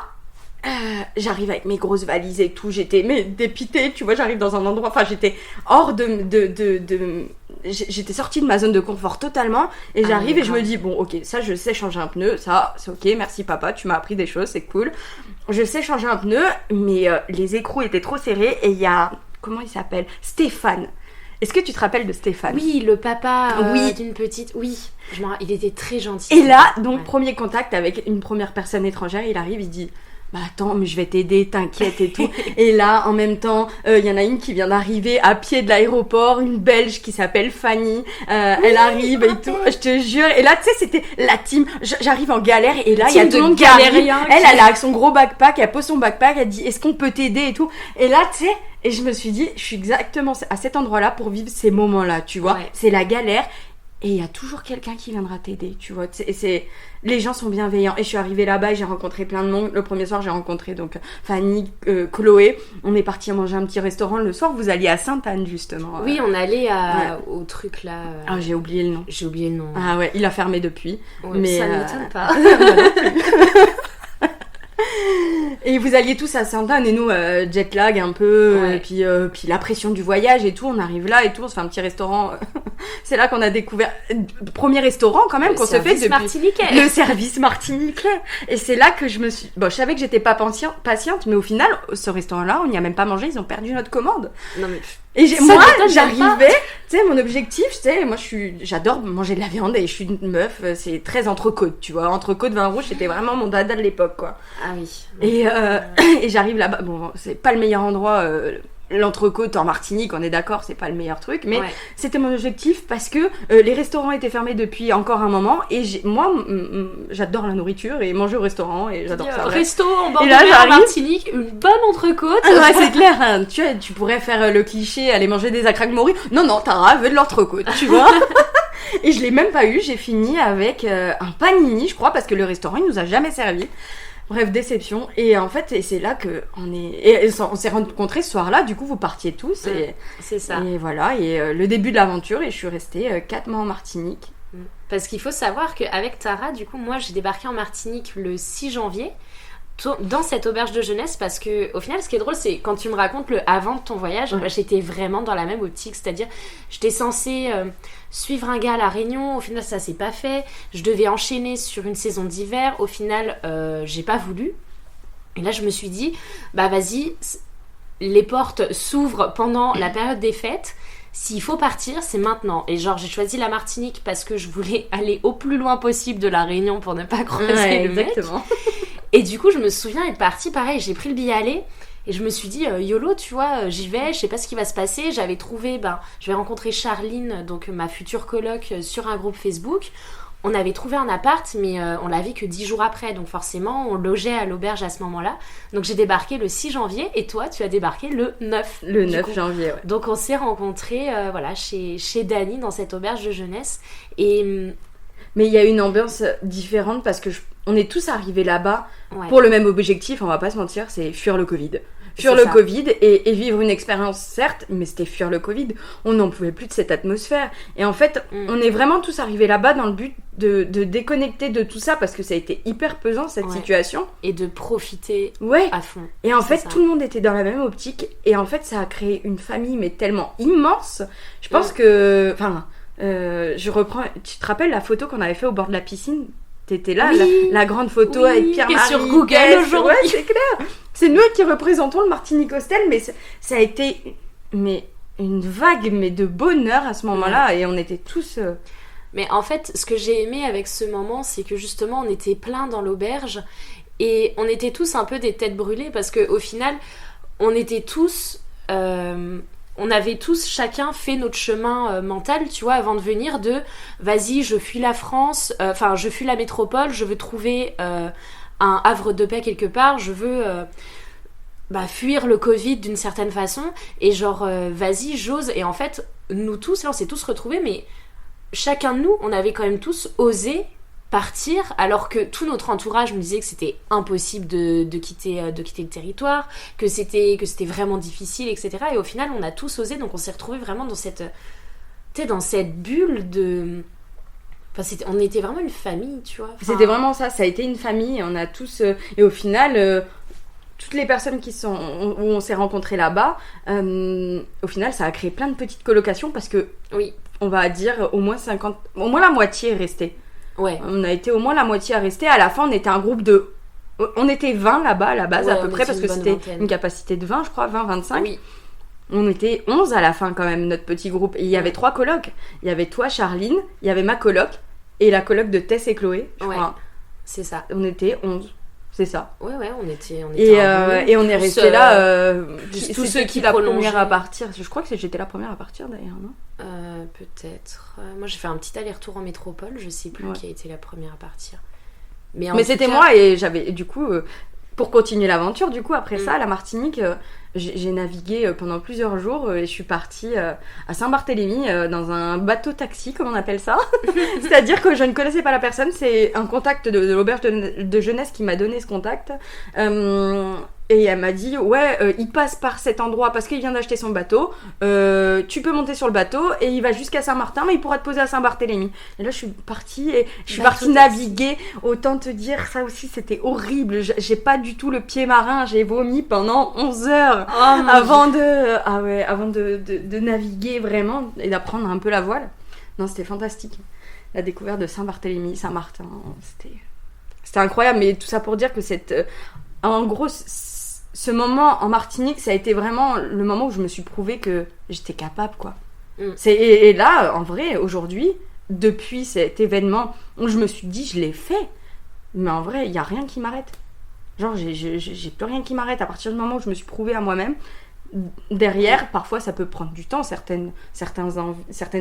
j'arrive avec mes grosses valises et tout, j'étais dépitée, tu vois, j'arrive dans un endroit, enfin j'étais hors j'étais sortie de ma zone de confort totalement, et j'arrive et je me dis, bon ok, ça je sais changer un pneu, ça c'est ok, merci papa, tu m'as appris des choses, c'est cool. Je sais changer un pneu, mais les écrous étaient trop serrés, et il y a, comment il s'appelle ? Stéphane. Est-ce que tu te rappelles de Stéphane ? Oui, le papa d'une petite... Oui, il était très gentil. Et là, donc premier contact avec une première personne étrangère, il arrive, il dit... Bah attends, mais je vais t'aider, t'inquiète et tout. Et là, en même temps, y en a une qui vient d'arriver à pied de l'aéroport, une Belge qui s'appelle Fanny. Elle arrive et tout, je te jure. Et là, tu sais, c'était la team. J'arrive en galère et là, il y a tout le monde qui arrive. Elle a son gros backpack, elle pose son backpack, elle dit, est-ce qu'on peut t'aider et tout. Et là, tu sais, et je me suis dit, je suis exactement à cet endroit-là pour vivre ces moments-là, tu vois. Ouais. C'est la galère. Et il y a toujours quelqu'un qui viendra t'aider, tu vois. Les gens sont bienveillants. Et je suis arrivée là-bas et j'ai rencontré plein de monde. Le premier soir, j'ai rencontré donc Fanny, Chloé. On est parti manger un petit restaurant. Le soir, vous alliez à Sainte-Anne, justement. Oui, on allait au truc là. Ah, j'ai oublié le nom. Ah ouais, il a fermé depuis. Ouais, mais ça ne m'étonne pas. Et vous alliez tous à Sainte-Anne et nous, jet lag un peu, et puis la pression du voyage et tout, on arrive là et tout, on se fait un petit restaurant. C'est là qu'on a découvert premier restaurant quand même qu'on se fait depuis le service martiniquais. Et c'est là que je me suis... Bon, je savais que j'étais pas patiente, mais au final, ce restaurant-là, on n'y a même pas mangé, ils ont perdu notre commande. Non mais... Et j'arrivais, tu sais, mon objectif, tu sais, moi j'adore manger de la viande et je suis une meuf, c'est très entrecôte, tu vois, entrecôte, vin rouge, c'était vraiment mon dada de l'époque, quoi. Ah oui. Et j'arrive là-bas, bon, c'est pas le meilleur endroit, l'entrecôte en Martinique, on est d'accord, c'est pas le meilleur truc, mais c'était mon objectif parce que les restaurants étaient fermés depuis encore un moment et moi, j'adore la nourriture et manger au restaurant et j'adore ça. Resto en bord de mer en Martinique, une bonne entrecôte. Ouais, c'est clair, hein, tu pourrais faire le cliché, aller manger des acraques-moris. Non, Tara veut de l'entrecôte, tu vois. Et je l'ai même pas eu, j'ai fini avec un panini, je crois, parce que le restaurant, il nous a jamais servi. Bref, déception. Et en fait, c'est là on s'est rencontrés ce soir-là. Du coup, vous partiez tous. Et, c'est ça. Et voilà. Et le début de l'aventure. Et je suis restée 4 mois en Martinique. Parce qu'il faut savoir qu'avec Tara, du coup, moi, j'ai débarqué en Martinique le 6 janvier. Dans cette auberge de jeunesse, parce que au final ce qui est drôle c'est quand tu me racontes le avant de ton voyage, j'étais vraiment dans la même optique, c'est-à-dire j'étais censée suivre un gars à La Réunion, au final ça s'est pas fait, je devais enchaîner sur une saison d'hiver, au final j'ai pas voulu, et là je me suis dit bah vas-y, les portes s'ouvrent pendant la période des fêtes. S'il faut partir, c'est maintenant. Et genre, j'ai choisi la Martinique parce que je voulais aller au plus loin possible de La Réunion pour ne pas croiser le mec. Exactement. Et du coup, je me souviens être partie, pareil, j'ai pris le billet aller. Et je me suis dit, YOLO, tu vois, j'y vais, je sais pas ce qui va se passer. J'avais trouvé, je vais rencontrer Charline, donc ma future coloc, sur un groupe Facebook. On avait trouvé un appart, mais on l'avait que 10 jours après. Donc forcément, on logeait à l'auberge à ce moment-là. Donc j'ai débarqué le 6 janvier et toi, tu as débarqué le 9. Le 9 janvier, ouais. Donc on s'est rencontrés chez Dany dans cette auberge de jeunesse. Et... Mais il y a une ambiance différente parce que on est tous arrivés là-bas pour le même objectif, on va pas se mentir, c'est fuir le Covid. Fuir le Covid et vivre une expérience, certes, mais c'était fuir le Covid. On n'en pouvait plus de cette atmosphère. Et en fait, on est vraiment tous arrivés là-bas dans le but de déconnecter de tout ça parce que ça a été hyper pesant, cette situation. Et de profiter à fond. Et en fait, tout le monde était dans la même optique. Et en fait, ça a créé une famille, mais tellement immense. Je pense que... Enfin, je reprends... Tu te rappelles la photo qu'on avait fait au bord de la piscine ? T'étais là, la grande photo avec Pierre-Marie. Sur Google aujourd'hui. Ouais, c'est clair. C'est nous qui représentons le Martinique Hostel, mais ça a été une vague de bonheur à ce moment-là, et on était tous... Mais en fait, ce que j'ai aimé avec ce moment, c'est que justement, on était plein dans l'auberge et on était tous un peu des têtes brûlées parce qu'au final, on était tous... on avait tous chacun fait notre chemin mental, tu vois, avant de venir de vas-y, je fuis la France, je fuis la métropole, je veux trouver un havre de paix quelque part, je veux fuir le Covid d'une certaine façon, et genre vas-y, j'ose. Et en fait, nous tous, là, on s'est tous retrouvés, mais chacun de nous, on avait quand même tous osé partir, alors que tout notre entourage me disait que c'était impossible de quitter le territoire, que c'était vraiment difficile, etc. Et au final, on a tous osé, donc on s'est retrouvés vraiment dans cette bulle de... on était vraiment une famille, tu vois. C'était vraiment ça a été une famille, on a tous... et au final... toutes les personnes où on s'est rencontrés là-bas, au final, ça a créé plein de petites colocations parce que, oui, on va dire au moins la moitié est restée. Ouais. On a été au moins la moitié à rester. À la fin, on était un groupe on était 20 là-bas à la base, à peu près, parce que c'était une capacité de 20, je crois, 20-25. Oui. On était 11 à la fin quand même, notre petit groupe. Et il y avait 3 colocs. Il y avait toi, Charline, il y avait ma coloc et la coloc de Tess et Chloé, je crois. C'est ça. On était 11. C'est ça. Ouais, on était et on est resté là. Tous ceux qui la première à partir. Je crois que j'étais la première à partir d'ailleurs, non ? Peut-être. Moi, j'ai fait un petit aller-retour en métropole. Je sais plus qui a été la première à partir. Mais c'était moi et j'avais du coup. Pour continuer l'aventure, du coup, après ça, à la Martinique, j'ai navigué pendant plusieurs jours et je suis partie à Saint-Barthélemy dans un bateau-taxi, comme on appelle ça. C'est-à-dire que je ne connaissais pas la personne, c'est un contact de l'auberge de jeunesse qui m'a donné ce contact. Et elle m'a dit, il passe par cet endroit parce qu'il vient d'acheter son bateau. Tu peux monter sur le bateau et il va jusqu'à Saint-Martin, mais il pourra te poser à Saint-Barthélemy. Et là, je suis partie naviguer. Autant te dire, ça aussi, c'était horrible. J'ai pas du tout le pied marin. J'ai vomi pendant 11 heures avant de naviguer vraiment et d'apprendre un peu la voile. Non, c'était fantastique. La découverte de Saint-Barthélemy, Saint-Martin, c'était incroyable. Mais tout ça pour dire que en gros, ce moment en Martinique, ça a été vraiment le moment où je me suis prouvé que j'étais capable, quoi. Et là, en vrai, aujourd'hui, depuis cet événement où je me suis dit, je l'ai fait, mais en vrai, il n'y a rien qui m'arrête. Genre, j'ai plus rien qui m'arrête à partir du moment où je me suis prouvé à moi-même. Derrière, parfois, ça peut prendre du temps, certaines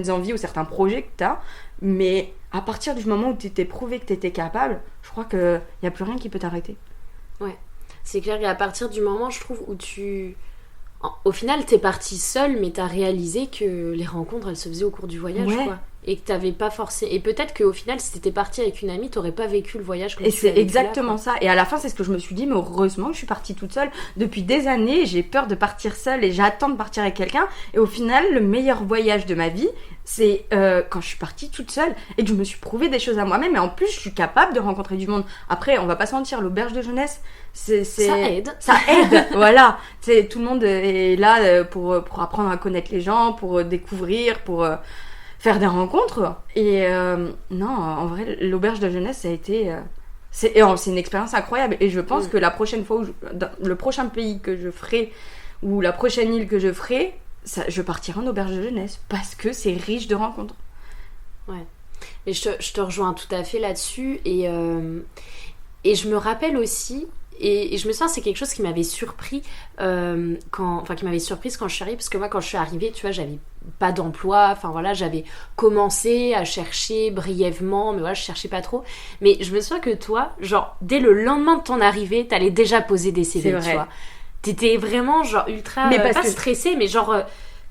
envies ou certains projets que tu as, mais à partir du moment où tu t'es prouvé que tu étais capable, je crois qu'il n'y a plus rien qui peut t'arrêter. Ouais. C'est clair qu'à partir du moment, je trouve, où au final, t'es partie seule, mais t'as réalisé que les rencontres, elles se faisaient au cours du voyage, quoi. Et que t'avais pas forcé. Et peut-être qu'au final, si t'étais partie avec une amie, t'aurais pas vécu le voyage comme tu l'as vécu. Et c'est exactement ça. Et à la fin, c'est ce que je me suis dit, mais heureusement que je suis partie toute seule. Depuis des années, j'ai peur de partir seule et j'attends de partir avec quelqu'un. Et au final, le meilleur voyage de ma vie, c'est quand je suis partie toute seule et que je me suis prouvé des choses à moi-même. Et en plus, je suis capable de rencontrer du monde. Après, on va pas se mentir, l'auberge de jeunesse, ça aide. Voilà. Tout le monde est là pour apprendre à connaître les gens, pour découvrir, pour faire des rencontres. Et non, en vrai, l'auberge de jeunesse, ça a été... c'est une expérience incroyable. Et je pense que la prochaine fois, le prochain pays que je ferai, ou la prochaine île que je ferai, je partirai en auberge de jeunesse. Parce que c'est riche de rencontres. Ouais. Et je te rejoins tout à fait là-dessus. Et je me rappelle aussi... Et je me souviens, c'est quelque chose qui m'avait surpris qui m'avait surprise quand je suis arrivée, parce que moi, quand je suis arrivée, tu vois, j'avais pas d'emploi, enfin voilà, j'avais commencé à chercher brièvement, mais voilà, je cherchais pas trop. Mais je me souviens que toi, genre, dès le lendemain de ton arrivée, t'allais déjà poser des CV, tu vois. T'étais vraiment, genre, ultra, pas stressée, mais genre,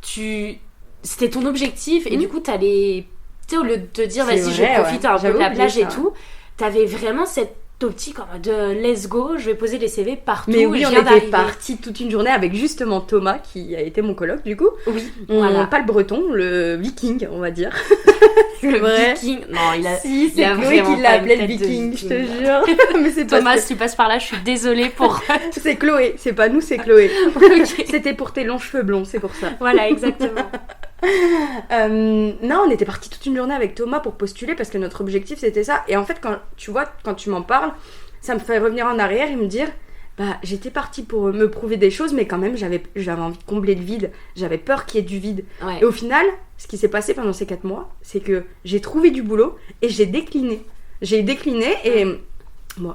c'était ton objectif, et du coup, t'allais, tu sais, au lieu de te dire, vas-y, je vais profiter un peu de la plage et tout, t'avais vraiment cette optique de let's go, je vais poser les CV partout. Mais oui, on était partis toute une journée avec justement Thomas qui a été mon coloc du coup. Oui, pas le breton, le viking, on va dire. Le vrai. Viking. Non, c'est Chloé qui l'a appelé le viking, je te jure. Mais c'est Thomas, si tu passes par là, je suis désolée pour. C'est Chloé, c'est pas nous, c'est Chloé. Okay. C'était pour tes longs cheveux blonds, c'est pour ça. Voilà, exactement. Non, on était partis toute une journée avec Thomas pour postuler parce que notre objectif c'était ça. Et en fait, quand tu m'en parles, ça me fait revenir en arrière et me dire, j'étais partie pour me prouver des choses, mais quand même, j'avais envie de combler le vide. J'avais peur qu'il y ait du vide. Ouais. Et au final, ce qui s'est passé pendant ces 4 mois, c'est que j'ai trouvé du boulot et j'ai décliné. Et bon,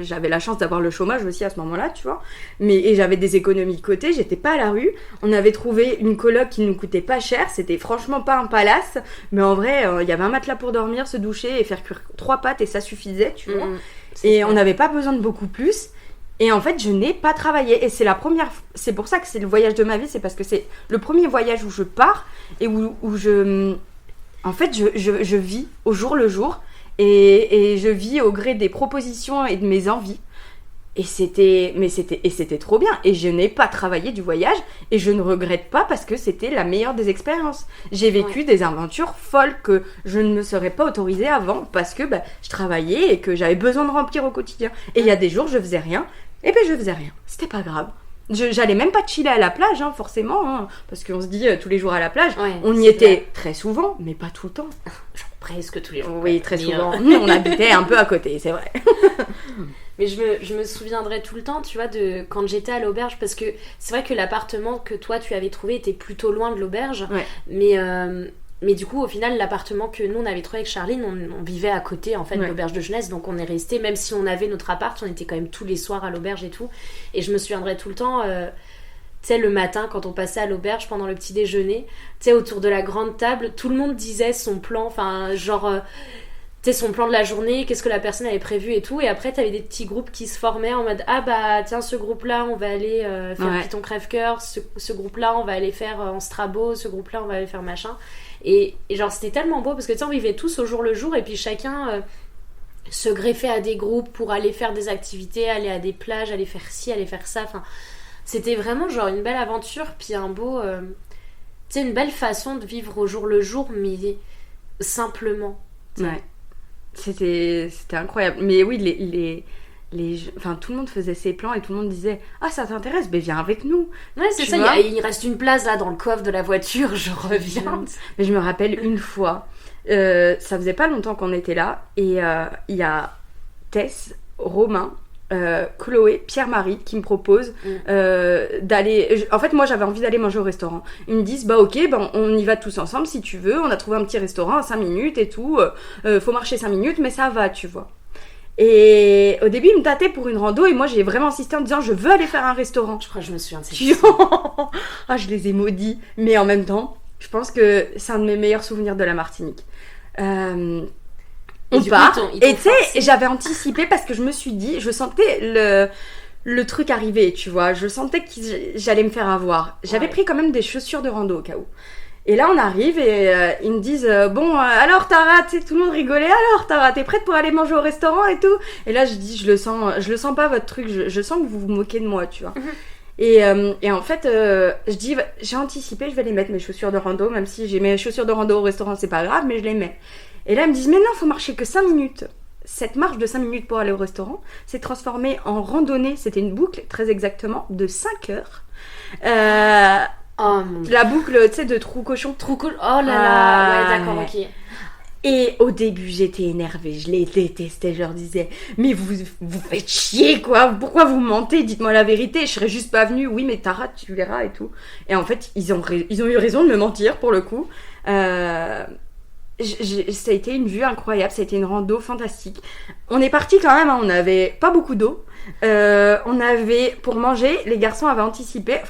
j'avais la chance d'avoir le chômage aussi à ce moment-là, tu vois. Et j'avais des économies de côté, j'étais pas à la rue. On avait trouvé une coloc qui nous coûtait pas cher, c'était franchement pas un palace, mais en vrai, il y avait un matelas pour dormir, se doucher et faire cuire 3 pâtes et ça suffisait, tu vois. Et on n'avait pas besoin de beaucoup plus. Et en fait, je n'ai pas travaillé. Et c'est pour ça que c'est le voyage de ma vie, c'est parce que c'est le premier voyage où je pars et où je... En fait, je vis au jour le jour. Et je vis au gré des propositions et de mes envies. Et c'était trop bien. Et je n'ai pas travaillé du voyage. Et je ne regrette pas parce que c'était la meilleure des expériences. J'ai vécu des aventures folles que je ne me serais pas autorisée avant. Parce que je travaillais et que j'avais besoin de remplir au quotidien. Et il y a des jours, je faisais rien. Et je faisais rien. C'était pas grave. J'allais même pas chiller à la plage, hein, forcément. Hein, parce qu'on se dit tous les jours à la plage. Ouais, on y était très souvent, mais pas tout le temps. Genre presque tous les jours. Oui, très souvent. On habitait un peu à côté, c'est vrai. Mais je me souviendrai tout le temps, tu vois, de quand j'étais à l'auberge, parce que c'est vrai que l'appartement que toi tu avais trouvé était plutôt loin de l'auberge. Ouais. Mais du coup, au final, l'appartement que nous on avait trouvé avec Charline, on vivait à côté en fait de l'auberge de jeunesse, donc on est resté, même si on avait notre appart, on était quand même tous les soirs à l'auberge et tout. Et je me souviendrai tout le temps. Tu sais, le matin, quand on passait à l'auberge pendant le petit déjeuner, tu sais, autour de la grande table, tout le monde disait son plan, enfin, genre, tu sais, son plan de la journée, qu'est-ce que la personne avait prévu et tout. Et après, t'avais des petits groupes qui se formaient en mode, ah bah, tiens, ce groupe-là, on va aller faire Python Crève-Cœur, ce groupe-là, on va aller faire en Strabo, ce groupe-là, on va aller faire machin. Et genre, c'était tellement beau, parce que tu sais, on vivait tous au jour le jour, et puis chacun... se greffait à des groupes pour aller faire des activités, aller à des plages, aller faire ci, aller faire ça, enfin... C'était vraiment genre une belle aventure, puis un beau... tu sais, une belle façon de vivre au jour le jour, mais simplement. Ouais. C'était incroyable. Mais oui, enfin, tout le monde faisait ses plans et tout le monde disait « Ah, ça t'intéresse? Ben viens avec nous !» Ouais, c'est ça, il reste une place là dans le coffre de la voiture, je reviens. Mais je me rappelle une fois, ça faisait pas longtemps qu'on était là, et il y a Tess, Romain, Chloé, Pierre-Marie qui me proposent d'aller... En fait, moi, j'avais envie d'aller manger au restaurant. Ils me disent, ok, on y va tous ensemble si tu veux. On a trouvé un petit restaurant à 5 minutes et tout. Faut marcher 5 minutes, mais ça va, tu vois. Et au début, ils me tâtaient pour une rando et moi, j'ai vraiment insisté en disant, je veux aller faire un restaurant. Je crois que je me souviens de cette Ah, je les ai maudits. Mais en même temps, je pense que c'est un de mes meilleurs souvenirs de la Martinique. On part, et tu sais, j'avais anticipé parce que je me suis dit, je sentais le truc arriver, tu vois, je sentais que j'allais me faire avoir. J'avais pris quand même des chaussures de rando au cas où. Et là, on arrive et ils me disent, alors Tara, tu sais, tout le monde rigolait, alors Tara, t'es prête pour aller manger au restaurant et tout? Et là, je dis, je le sens pas votre truc, je sens que vous vous moquez de moi, tu vois. Et en fait, je dis, j'ai anticipé, je vais les mettre mes chaussures de rando, même si j'ai mes chaussures de rando au restaurant, c'est pas grave, mais je les mets. Et là, ils me disent, mais non, faut marcher que 5 minutes. Cette marche de 5 minutes pour aller au restaurant s'est transformée en randonnée, c'était une boucle, très exactement, de 5 heures. La boucle, tu sais, de Trou-Cochon. Oh là là, ouais, d'accord, ok. Et au début, j'étais énervée, je les détestais, je leur disais, mais vous faites chier, quoi, pourquoi vous mentez, dites-moi la vérité, je serais juste pas venue, oui, mais Tara, tu verras et tout. Et en fait, ils ont eu raison de me mentir, pour le coup. Ça a été une vue incroyable, ça a été une rando fantastique. On est parti quand même, hein, on n'avait pas beaucoup d'eau. On avait, pour manger, les garçons avaient anticipé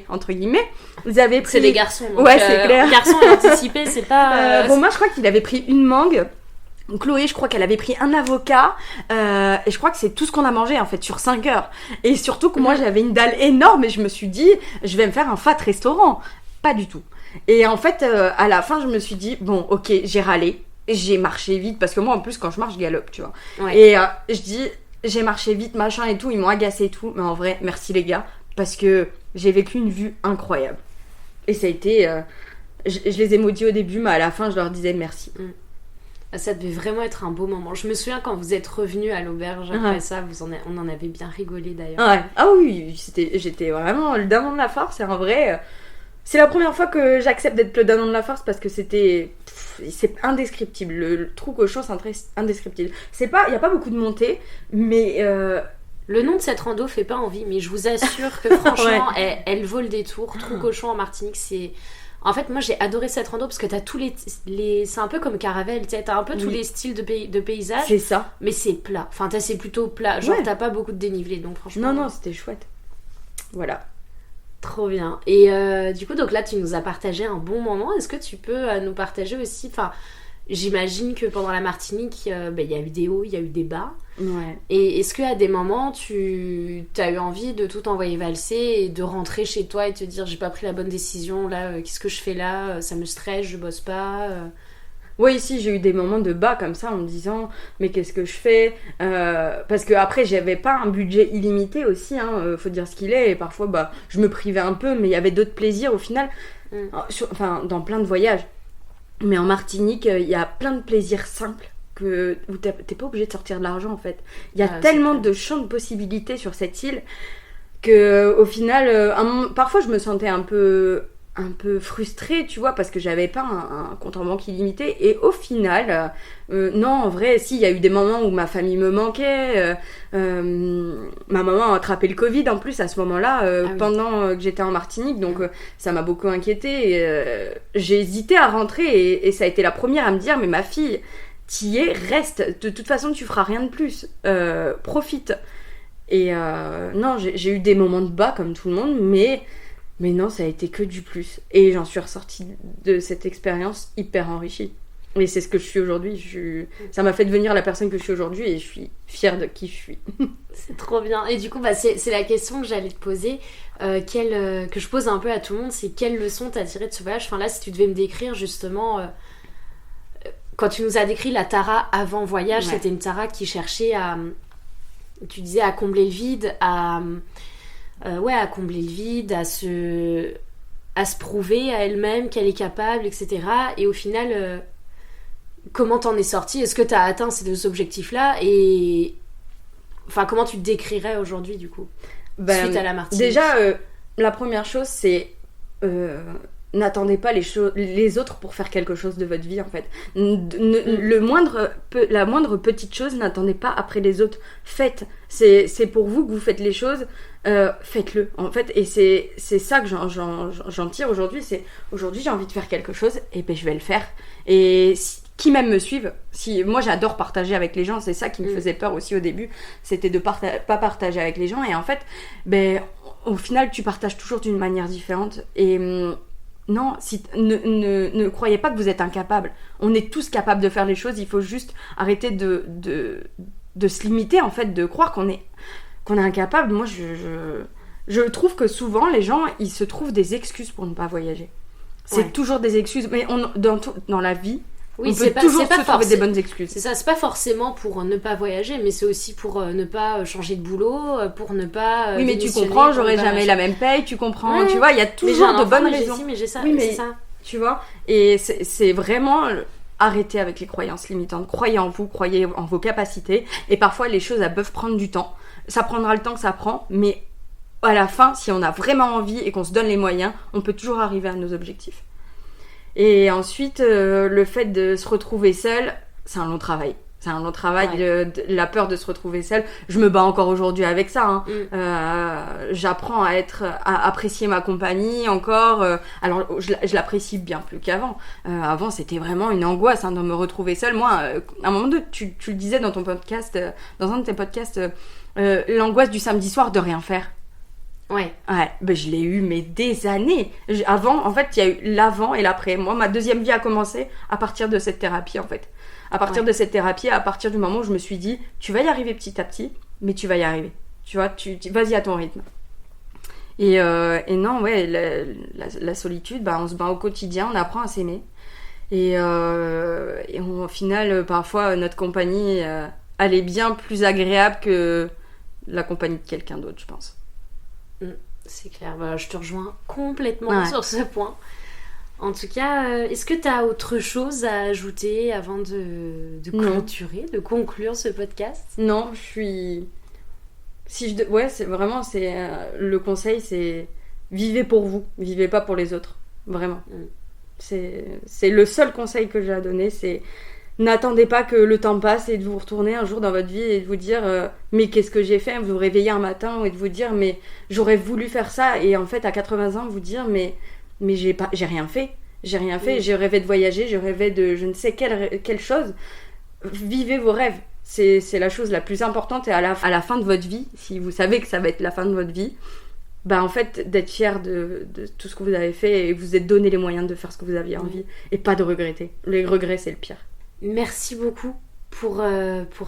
entre guillemets. Ils avaient pris... C'est des garçons. Donc, ouais, c'est clair. Garçons et anticipé, c'est pas. Romain, je crois qu'il avait pris une mangue. Chloé, je crois qu'elle avait pris un avocat. Et je crois que c'est tout ce qu'on a mangé en fait sur 5 heures. Et surtout que moi, j'avais une dalle énorme et je me suis dit, je vais me faire un fat restaurant. Pas du tout. Et en fait, à la fin, je me suis dit, bon, ok, j'ai râlé, j'ai marché vite, parce que moi, en plus, quand je marche, je galope, tu vois. Ouais. Et je dis, j'ai marché vite, machin et tout, ils m'ont agacé et tout, mais en vrai, merci les gars, parce que j'ai vécu une vue incroyable. Et ça a été... je les ai maudits au début, mais à la fin, je leur disais merci. Ça devait vraiment être un beau moment. Je me souviens quand vous êtes revenus à l'auberge, après ça, on en avait bien rigolé d'ailleurs. Ouais. Ah oui, j'étais vraiment le dindon de la farce, c'est un vrai... C'est la première fois que j'accepte d'être le dindon de la farce parce que c'est indescriptible. Le Trou-Cochon, c'est indescriptible. Il n'y a pas beaucoup de montées, mais Le nom de cette rando fait pas envie, mais je vous assure que franchement, elle vaut le détour. Trou Cochon en Martinique, c'est... En fait, moi, j'ai adoré cette rando parce que t'as tous les... C'est un peu comme Caravelle, tu sais, t'as un peu tous les styles de paysages. C'est ça. Mais c'est plat. Enfin, c'est plutôt plat. Genre, t'as pas beaucoup de dénivelé, donc franchement... Non, c'était chouette. Voilà. Trop bien. Et du coup, donc là, tu nous as partagé un bon moment. Est-ce que tu peux nous partager aussi... Enfin, j'imagine que pendant la Martinique, il y a eu des hauts, il y a eu des bas. Ouais. Et est-ce qu'à des moments, tu as eu envie de tout envoyer valser et de rentrer chez toi et te dire j'ai pas pris la bonne décision, là, qu'est-ce que je fais là, ça me stresse, je bosse pas Oui, ici j'ai eu des moments de bas comme ça en me disant mais qu'est-ce que je fais parce que après j'avais pas un budget illimité aussi, faut dire ce qu'il est, et parfois je me privais un peu, mais il y avait d'autres plaisirs au final, enfin dans plein de voyages. Mais en Martinique, il y a plein de plaisirs simples où t'es pas obligé de sortir de l'argent en fait. Il y a tellement de champs de possibilités sur cette île que au final, parfois je me sentais un peu frustrée, tu vois, parce que j'avais pas un compte en banque illimité. Et au final, non, en vrai, si, il y a eu des moments où ma famille me manquait. Ma maman a attrapé le Covid en plus à ce moment-là, pendant que j'étais en Martinique, donc ça m'a beaucoup inquiétée. J'ai hésité à rentrer et ça a été la première à me dire mais ma fille, t'y es, reste. De toute façon, tu feras rien de plus. Profite. Et non, j'ai eu des moments de bas comme tout le monde, mais non, ça a été que du plus. Et j'en suis ressortie de cette expérience hyper enrichie. Et c'est ce que je suis aujourd'hui. Ça m'a fait devenir la personne que je suis aujourd'hui et je suis fière de qui je suis. C'est trop bien. Et du coup, c'est la question que j'allais te poser, que je pose un peu à tout le monde, c'est quelle leçon t'as tirée de ce voyage ? Enfin là, si tu devais me décrire justement... quand tu nous as décrit la Tara avant voyage, c'était une Tara qui cherchait à... Tu disais à combler le vide, à combler le vide, à se prouver à elle-même qu'elle est capable, etc. Et au final, comment t'en es sortie ? Est-ce que t'as atteint ces deux objectifs-là ? Et enfin, comment tu te décrirais aujourd'hui, du coup, suite à la Martinique ? Déjà, la première chose, c'est n'attendez pas les autres pour faire quelque chose de votre vie, en fait. La moindre petite chose, n'attendez pas après les autres. Faites. C'est pour vous que vous faites les choses. Faites-le, en fait. Et c'est ça que j'en tire aujourd'hui. C'est aujourd'hui, j'ai envie de faire quelque chose, et ben je vais le faire. Et qui même me suivent. Moi, j'adore partager avec les gens. C'est ça qui me faisait peur aussi au début. C'était de pas partager avec les gens. Et en fait, au final, tu partages toujours d'une manière différente. Et... non, ne croyez pas que vous êtes incapable. On est tous capables de faire les choses. Il faut juste arrêter de se limiter, en fait, de croire qu'on est incapable. Moi, je trouve que souvent, les gens, ils se trouvent des excuses pour ne pas voyager. C'est toujours des excuses. Mais dans la vie, on peut toujours se trouver des bonnes excuses. C'est ça, c'est pas forcément pour ne pas voyager, mais c'est aussi pour ne pas changer de boulot, pour ne pas... oui, mais tu comprends, j'aurai jamais la même paye, tu comprends, tu vois, il y a toujours de bonnes raisons. Mais j'ai ça, oui, mais c'est ça. Tu vois, et c'est vraiment... Arrêtez avec les croyances limitantes. Croyez en vous, croyez en vos capacités. Et parfois, les choses, elles peuvent prendre du temps. Ça prendra le temps que ça prend, mais à la fin, si on a vraiment envie et qu'on se donne les moyens, on peut toujours arriver à nos objectifs. Et ensuite, le fait de se retrouver seul, c'est un long travail. C'est un long travail, la peur de se retrouver seule. Je me bats encore aujourd'hui avec ça. J'apprends à apprécier ma compagnie encore. Alors, je l'apprécie bien plus qu'avant. Avant, c'était vraiment une angoisse de me retrouver seule. Moi, à un moment donné, tu le disais dans ton podcast, dans un de tes podcasts, l'angoisse du samedi soir de rien faire. Ouais, je l'ai eu, mais des années. Avant, en fait, il y a eu l'avant et l'après. Moi, ma deuxième vie a commencé à partir de cette thérapie, en fait. À partir de cette thérapie, à partir du moment où je me suis dit, tu vas y arriver petit à petit, mais tu vas y arriver. Tu vois, vas-y à ton rythme. Et non, la solitude, on se bat au quotidien, on apprend à s'aimer. Et au final, parfois, notre compagnie, elle est bien plus agréable que la compagnie de quelqu'un d'autre, je pense. C'est clair, je te rejoins complètement sur ce point. En tout cas, est-ce que tu as autre chose à ajouter avant de clôturer, de conclure ce podcast ? Non, c'est vraiment, le conseil, c'est vivez pour vous, vivez pas pour les autres, vraiment. C'est le seul conseil que j'ai à donner, c'est N'attendez pas que le temps passe et de vous retourner un jour dans votre vie et de vous dire mais qu'est-ce que j'ai fait, vous vous réveillez un matin et de vous dire mais j'aurais voulu faire ça, et en fait à 80 ans vous dire mais j'ai rien fait, j'ai rêvé de voyager, je rêvais de je ne sais quelle chose. Vivez vos rêves, c'est la chose la plus importante, et à la fin de votre vie, si vous savez que ça va être la fin de votre vie, bah en fait d'être fier de tout ce que vous avez fait et vous êtes donné les moyens de faire ce que vous aviez envie, et pas de regretter. Les regrets, c'est le pire. Merci beaucoup pour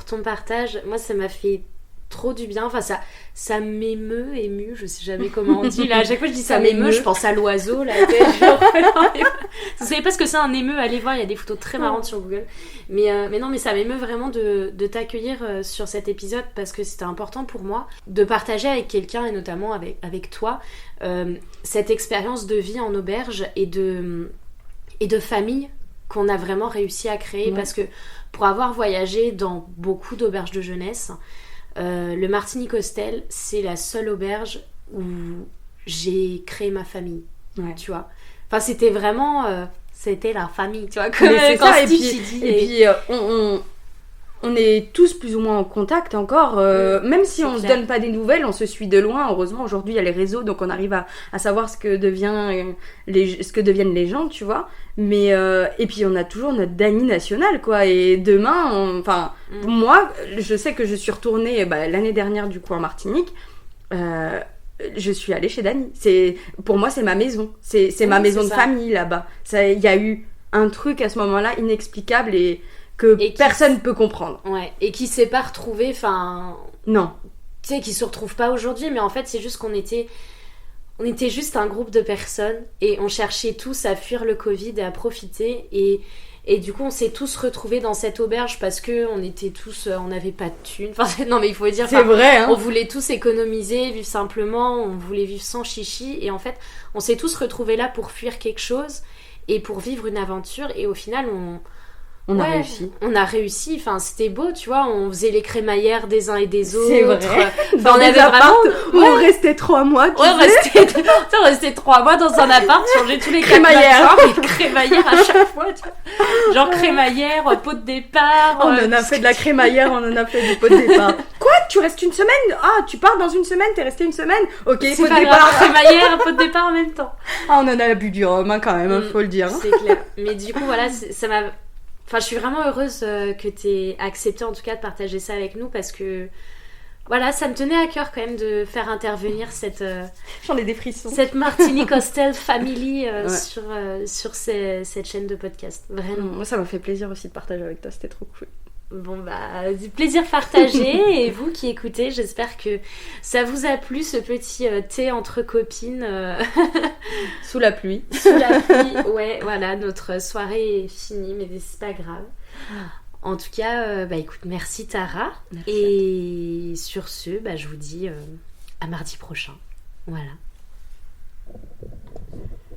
ton partage. Moi, ça m'a fait trop du bien. Enfin, ça m'émeut, ému, je sais jamais comment on dit. Là, à chaque fois que je dis ça m'émeut, je pense à l'oiseau. Là, vous savez pas ce que c'est un émeu, allez voir, il y a des photos très marrantes sur Google. Mais non, mais ça m'émeut vraiment de t'accueillir sur cet épisode, parce que c'était important pour moi de partager avec quelqu'un, et notamment avec toi, cette expérience de vie en auberge et de famille qu'on a vraiment réussi à créer. Parce que pour avoir voyagé dans beaucoup d'auberges de jeunesse, le Martinique Hostel, c'est la seule auberge où j'ai créé ma famille, tu vois. Enfin, c'était vraiment c'était la famille, tu vois, comme quand ça, Stitch dit. Et puis on est tous plus ou moins en contact encore, même si on se donne pas des nouvelles, on se suit de loin. Heureusement, aujourd'hui il y a les réseaux, donc on arrive à savoir ce que deviennent les gens, tu vois. Mais et puis on a toujours notre Dany nationale, quoi. Et demain, moi, je sais que je suis retournée l'année dernière du coup en Martinique. Je suis allée chez Dany. Pour moi, c'est ma maison. C'est ma maison de famille là-bas. Il y a eu un truc à ce moment-là inexplicable et personne ne peut comprendre. Ouais, et qui s'est pas retrouvé, enfin... Non. Tu sais, qui se retrouve pas aujourd'hui, mais en fait, c'est juste qu'on était juste un groupe de personnes, et on cherchait tous à fuir le Covid et à profiter, et du coup, on s'est tous retrouvés dans cette auberge parce que on était tous... on n'avait pas de thunes. Enfin, non, mais il faut dire... C'est vrai, hein. On voulait tous économiser, vivre simplement, on voulait vivre sans chichi, et en fait, on s'est tous retrouvés là pour fuir quelque chose, et pour vivre une aventure, et au final, on a réussi. On a réussi, enfin c'était beau, tu vois, on faisait les crémaillères des uns et des autres. C'est vrai. Dans des apparts où on restait 3 mois, tu sais. On restait 3 mois dans un appart, changer tous les crémaillères. Les crémaillères à chaque fois, tu vois. Genre crémaillère, pot de départ. On en a fait de la crémaillère, on en a fait du pot de départ. Quoi ? Tu restes une semaine ? Ah, tu pars dans une semaine, t'es resté une semaine ? Ok, c'est pot de départ. Crémaillère, pot de départ en même temps. Ah, on en a bu du rhum, quand même, faut le dire. C'est clair. Mais du coup, voilà, ça m'a... Enfin, je suis vraiment heureuse que t'aies accepté en tout cas de partager ça avec nous, parce que voilà, ça me tenait à cœur quand même de faire intervenir cette... J'en ai des frissons. Cette Martinique Hostel Family sur cette chaîne de podcast. Vraiment. Moi, ça m'a fait plaisir aussi de partager avec toi, c'était trop cool. Bon du plaisir partagé. Et vous qui écoutez, j'espère que ça vous a plu, ce petit thé entre copines sous la pluie. Sous la pluie, ouais, voilà, notre soirée est finie, mais c'est pas grave. En tout cas, écoute, merci Tara. Merci. Et sur ce, je vous dis à mardi prochain. Voilà.